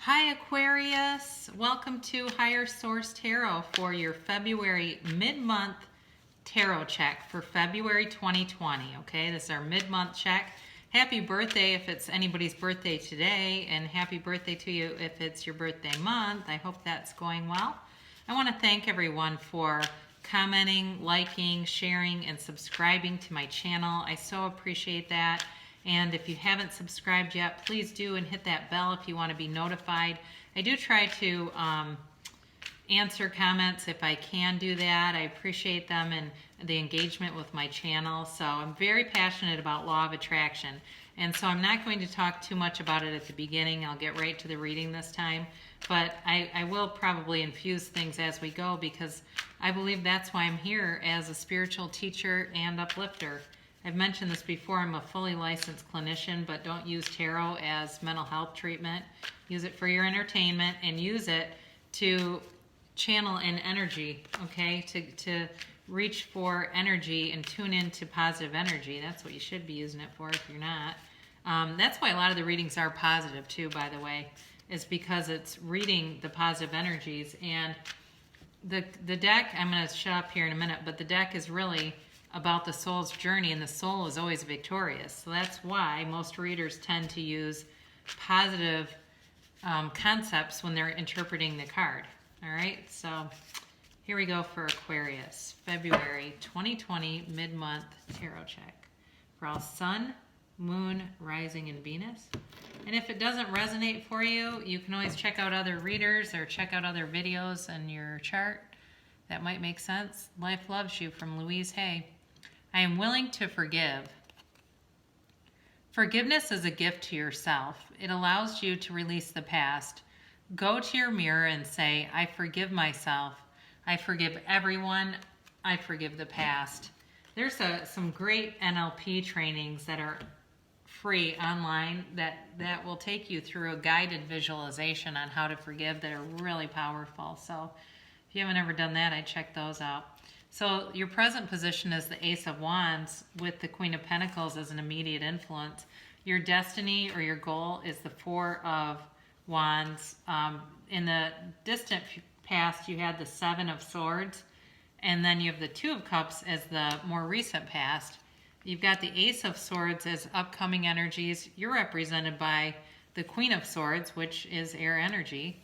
Hi Aquarius, welcome to Higher Source Tarot for your February mid-month tarot check for February 2020. Okay, this is our mid-month check. Happy birthday if it's anybody's birthday today, and happy birthday to you if it's your birthday month. I hope that's going well. I want to thank everyone for commenting, liking, sharing, and subscribing to my channel. I so appreciate that. And if you haven't subscribed yet, please do and hit that bell if you want to be notified. I do try to answer comments if I can do that. I appreciate them and the engagement with my channel. So I'm very passionate about law of attraction. And so I'm not going to talk too much about it at the beginning. I'll get right to the reading this time. But I will probably infuse things as we go because I believe that's why I'm here as a spiritual teacher and uplifter. I've mentioned this before, I'm a fully licensed clinician, but don't use tarot as mental health treatment. Use it for your entertainment and use it to channel in energy, okay? To reach for energy and tune into positive energy. That's what you should be using it for if you're not. That's why a lot of the readings are positive too, by the way, is because it's reading the positive energies. And the deck, I'm going to shut up here in a minute, but the deck is really about the soul's journey, and the soul is always victorious. So that's why most readers tend to use positive concepts when they're interpreting the card. All right, so here we go for Aquarius, February 2020 mid-month tarot check for all Sun, Moon, Rising, and Venus. And if it doesn't resonate for you, you can always check out other readers or check out other videos in your chart. That might make sense. Life Loves You from Louise Hay. I am willing to forgive. Forgiveness is a gift to yourself. It allows you to release the past. Go to your mirror and say, I forgive myself. I forgive everyone. I forgive the past. There's some great NLP trainings that are free online that will take you through a guided visualization on how to forgive that are really powerful. So if you haven't ever done that, I'd check those out. So your present position is the Ace of Wands with the Queen of Pentacles as an immediate influence. Your destiny or your goal is the Four of Wands. In the distant past, you had the Seven of Swords, and then you have the Two of Cups as the more recent past. You've got the Ace of Swords as upcoming energies. You're represented by the Queen of Swords, which is air energy.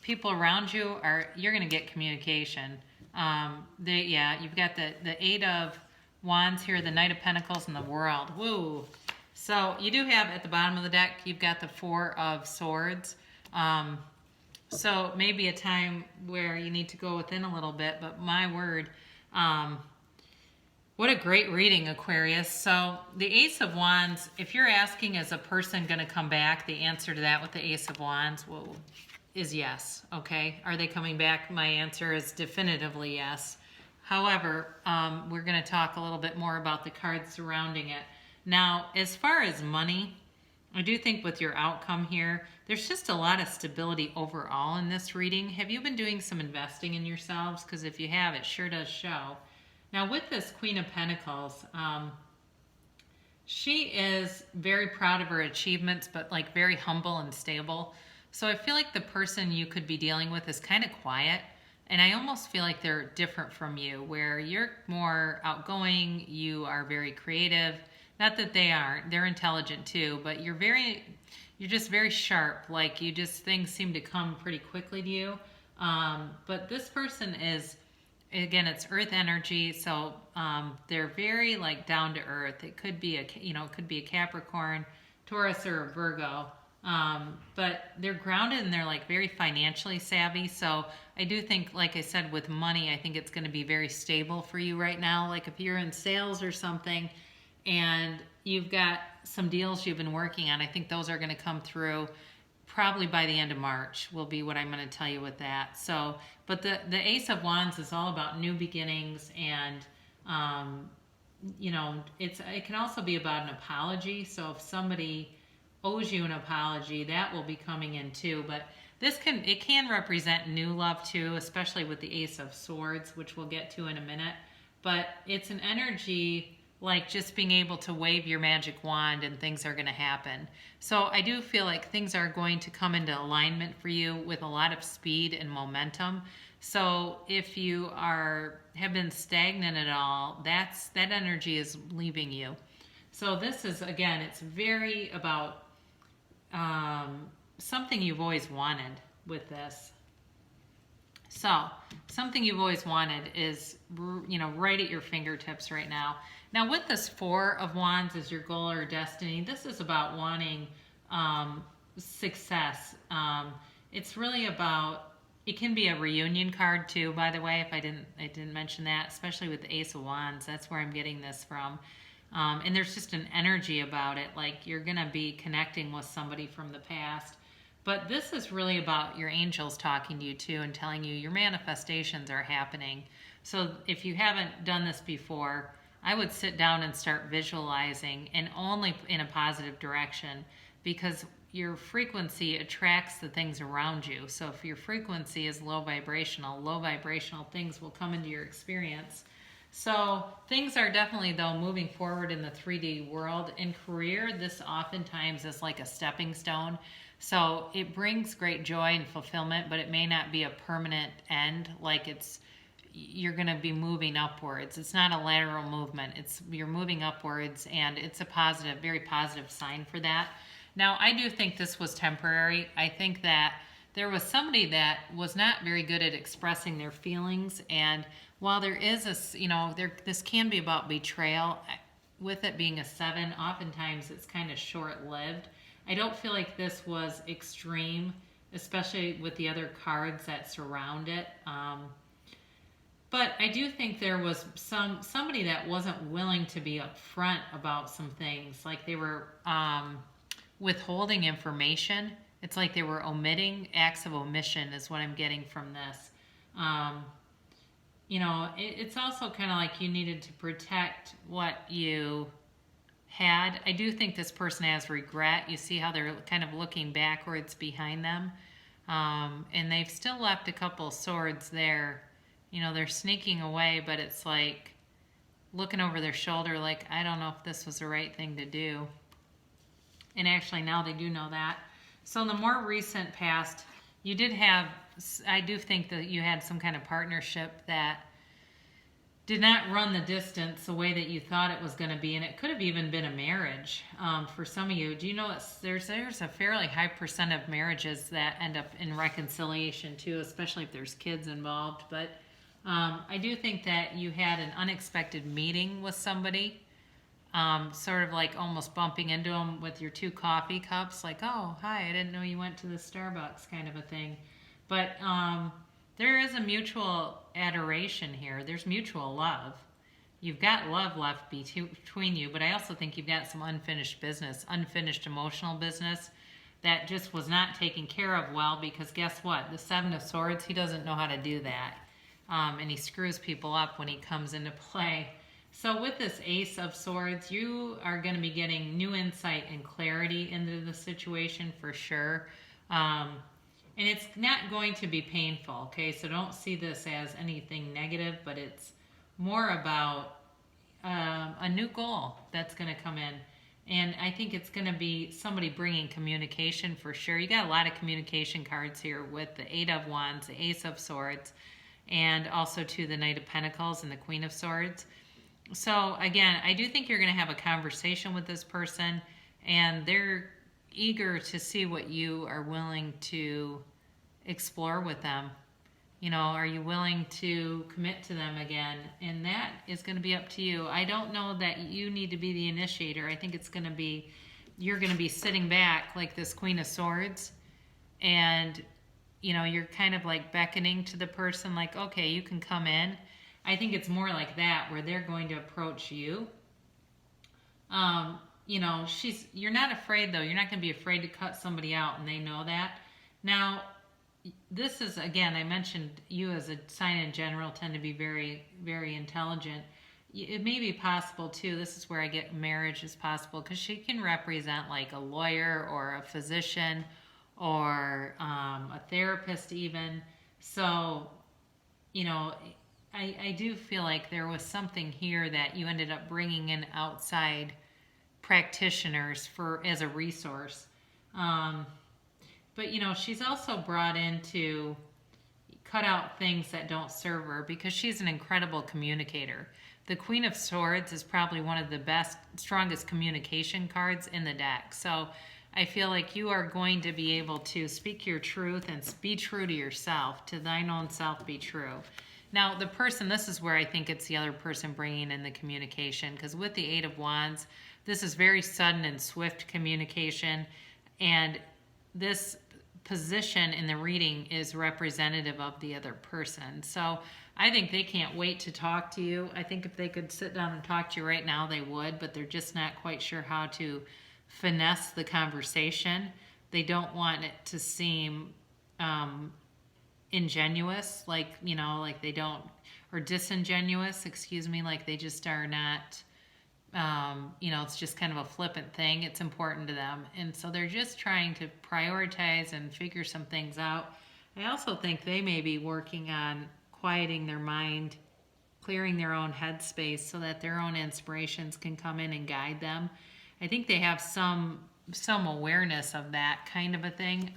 People around you you're going to get communication. You've got the Eight of Wands here, the Knight of Pentacles, and the World. Woo! So you do have at the bottom of the deck, you've got the Four of Swords. So maybe a time where you need to go within a little bit, but my word, what a great reading, Aquarius. So the Ace of Wands, if you're asking, is a person going to come back? The answer to that with the Ace of Wands, is yes. Okay, are they coming back? My answer is definitively yes. However, we're going to talk a little bit more about the cards surrounding it. Now, as far as money, I do think with your outcome here, there's just a lot of stability overall in this reading. Have you been doing some investing in yourselves? Because if you have, it sure does show. Now, with this Queen of Pentacles, she is very proud of her achievements, but like very humble and stable. So I feel like the person you could be dealing with is kind of quiet, and I almost feel like they're different from you, where you're more outgoing, you are very creative. Not that they aren't, they're intelligent too, but you're just very sharp, like things seem to come pretty quickly to you. But this person is, again, it's earth energy, so they're very like down to earth. It could be a Capricorn, Taurus, or a Virgo. But they're grounded and they're like very financially savvy. So I do think, like I said, with money, I think it's going to be very stable for you right now. Like if you're in sales or something and you've got some deals you've been working on, I think those are going to come through probably by the end of March will be what I'm going to tell you with that. So, but the Ace of Wands is all about new beginnings, and it can also be about an apology. So if somebody owes you an apology, that will be coming in too. But it can represent new love too, especially with the Ace of Swords, which we'll get to in a minute. But it's an energy like just being able to wave your magic wand and things are going to happen. So I do feel like things are going to come into alignment for you with a lot of speed and momentum. So if you have been stagnant at all, that energy is leaving you. So this is, again, it's very about something you've always wanted with this. So something you've always wanted is, right at your fingertips right now. Now with this Four of Wands as your goal or destiny, this is about wanting success. It's really about, it can be a reunion card too, by the way, if I didn't mention that, especially with the Ace of Wands. That's where I'm getting this from. And there's just an energy about it, like you're going to be connecting with somebody from the past. But this is really about your angels talking to you too and telling you your manifestations are happening. So if you haven't done this before, I would sit down and start visualizing, and only in a positive direction, because your frequency attracts the things around you. So if your frequency is low vibrational things will come into your experience. So things are definitely, though, moving forward in the 3D world. In career, this oftentimes is like a stepping stone. So it brings great joy and fulfillment, but it may not be a permanent end. Like you're going to be moving upwards. It's not a lateral movement. You're moving upwards, and it's a positive, very positive sign for that. Now, I do think this was temporary. I think that there was somebody that was not very good at expressing their feelings, and while there is this can be about betrayal, with it being a 7, oftentimes it's kind of short-lived. I don't feel like this was extreme, especially with the other cards that surround it. But I do think there was somebody that wasn't willing to be upfront about some things, like they were withholding information. It's like they were omitting. Acts of omission is what I'm getting from this. It's also kind of like you needed to protect what you had. I do think this person has regret. You see how they're kind of looking backwards behind them. And they've still left a couple swords there. They're sneaking away, but it's like looking over their shoulder like, I don't know if this was the right thing to do. And actually now they do know that. So in the more recent past, I do think that you had some kind of partnership that did not run the distance the way that you thought it was going to be, and it could have even been a marriage for some of you. Do you know there's a fairly high percent of marriages that end up in reconciliation too, especially if there's kids involved. But I do think that you had an unexpected meeting with somebody, sort of like almost bumping into them with your 2 coffee cups, like, oh, hi, I didn't know you went to the Starbucks, kind of a thing. But there is a mutual adoration here. There's mutual love. You've got love left between you, but I also think you've got some unfinished business, unfinished emotional business that just was not taken care of well, because guess what? The 7 of Swords, he doesn't know how to do that. And he screws people up when he comes into play. So with this Ace of Swords, you are going to be getting new insight and clarity into the situation for sure. And it's not going to be painful, okay? So don't see this as anything negative, but it's more about a new goal that's going to come in. And I think it's going to be somebody bringing communication for sure. You got a lot of communication cards here with the 8 of Wands, the Ace of Swords, and also to the Knight of Pentacles and the Queen of Swords. So again, I do think you're going to have a conversation with this person, and they're eager to see what you are willing to explore with them. Are you willing to commit to them again? And that is going to be up to you. I don't know that you need to be the initiator. I think it's going to be, you're going to be sitting back like this Queen of Swords, and you're kind of like beckoning to the person like, okay, you can come in. I think it's more like that, where they're going to approach you. You're not afraid though. You're not going to be afraid to cut somebody out, and they know that. Now, this is, again, I mentioned you as a sign in general tend to be very, very intelligent. It may be possible too, this is where I get marriage is possible, because she can represent like a lawyer or a physician or a therapist even. So, I do feel like there was something here that you ended up bringing in outside practitioners for as a resource. Um, but she's also brought in to cut out things that don't serve her because she's an incredible communicator. The Queen of Swords is probably one of the best, strongest communication cards in the deck. So I feel like you are going to be able to speak your truth and be true to yourself. To thine own self be true. Now, the person, this is where I think it's the other person bringing in the communication, because with the Eight of Wands, this is very sudden and swift communication, and this position in the reading is representative of the other person. So I think they can't wait to talk to you. I think if they could sit down and talk to you right now, they would, but they're just not quite sure how to finesse the conversation. They don't want it to seem ingenuous, like they don't, or disingenuous, excuse me, like they just are not, it's just kind of a flippant thing. It's important to them, and so they're just trying to prioritize and figure some things out. I also think they may be working on quieting their mind, clearing their own headspace so that their own inspirations can come in and guide them. I think they have some awareness of that kind of a thing.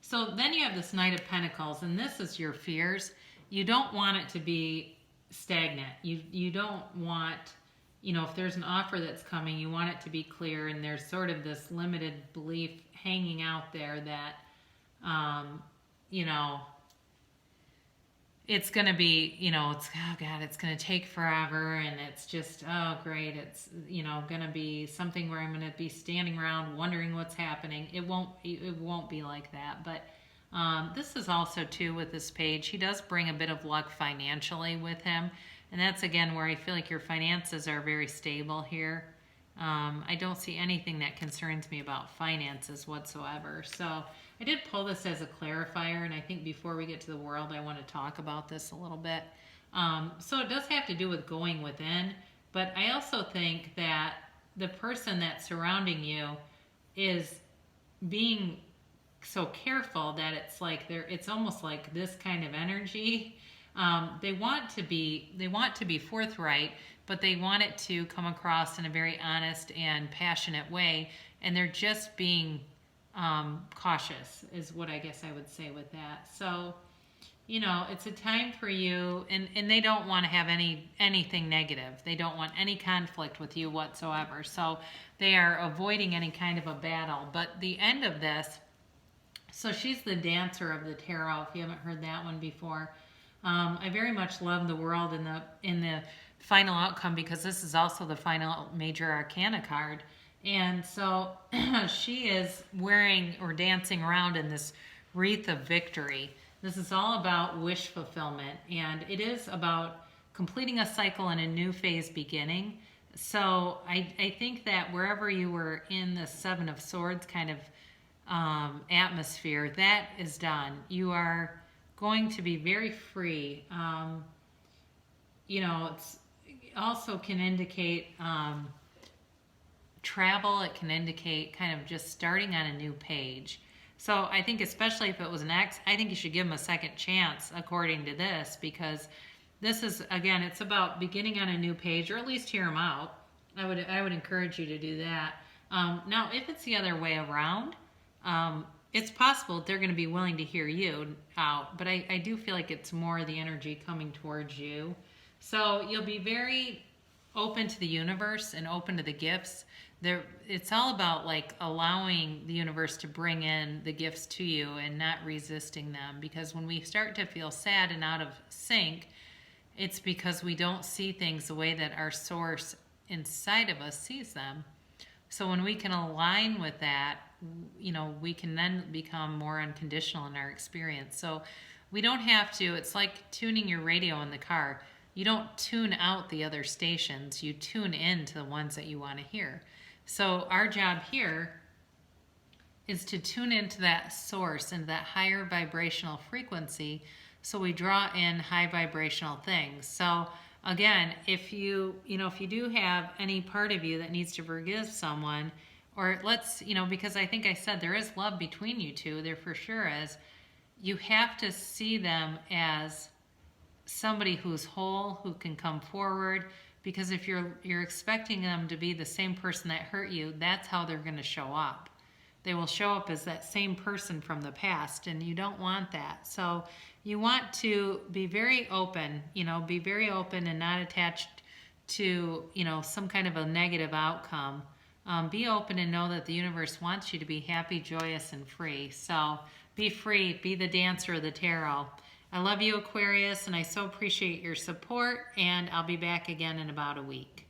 So then you have this Knight of Pentacles, and this is your fears. You don't want it to be stagnant. You don't want, if there's an offer that's coming, you want it to be clear, and there's sort of this limited belief hanging out there that, it's going to be, oh God, it's going to take forever, and it's just, oh great, it's, going to be something where I'm going to be standing around wondering what's happening. It won't be like that. But this is also too with this page, he does bring a bit of luck financially with him, and that's again where I feel like your finances are very stable here. I don't see anything that concerns me about finances whatsoever. So I did pull this as a clarifier, and I think before we get to the world, I want to talk about this a little bit. So it does have to do with going within, but I also think that the person that's surrounding you is being so careful that it's like it's almost like this kind of energy. They want to be forthright, but they want it to come across in a very honest and passionate way, and they're just being cautious is what I guess I would say with that. So, it's a time for you, and they don't want to have anything negative. They don't want any conflict with you whatsoever. So they are avoiding any kind of a battle. But the end of this, so she's the dancer of the tarot, if you haven't heard that one before. I very much love the world in the final outcome, because this is also the final major arcana card. And so she is wearing or dancing around in this wreath of victory. This is all about wish fulfillment, and it is about completing a cycle and a new phase beginning. So I think that wherever you were in the Seven of Swords kind of atmosphere, that is done. You are going to be very free. It's also can indicate travel. It can indicate kind of just starting on a new page. So I think especially if it was an ex, I think you should give them a second chance according to this, because this is, again, it's about beginning on a new page, or at least hear them out. I would encourage you to do that. Now, if it's the other way around, it's possible that they're going to be willing to hear you out, but I do feel like it's more the energy coming towards you. So you'll be very open to the universe and open to the gifts. It's all about like allowing the universe to bring in the gifts to you and not resisting them, because when we start to feel sad and out of sync, it's because we don't see things the way that our source inside of us sees them. So when we can align with that, we can then become more unconditional in our experience. So we don't have to, it's like tuning your radio in the car. You don't tune out the other stations, you tune in to the ones that you want to hear. So our job here is to tune into that source and that higher vibrational frequency, so we draw in high vibrational things. So again, if you do have any part of you that needs to forgive someone, or because I think I said there is love between you two, there for sure is, you have to see them as somebody who's whole, who can come forward. Because if you're expecting them to be the same person that hurt you, that's how they're going to show up. They will show up as that same person from the past, and you don't want that. So you want to be very open, be very open and not attached to, some kind of a negative outcome. Be open and know that the universe wants you to be happy, joyous, and free. So be free, be the dancer of the tarot. I love you, Aquarius, and I so appreciate your support, and I'll be back again in about a week.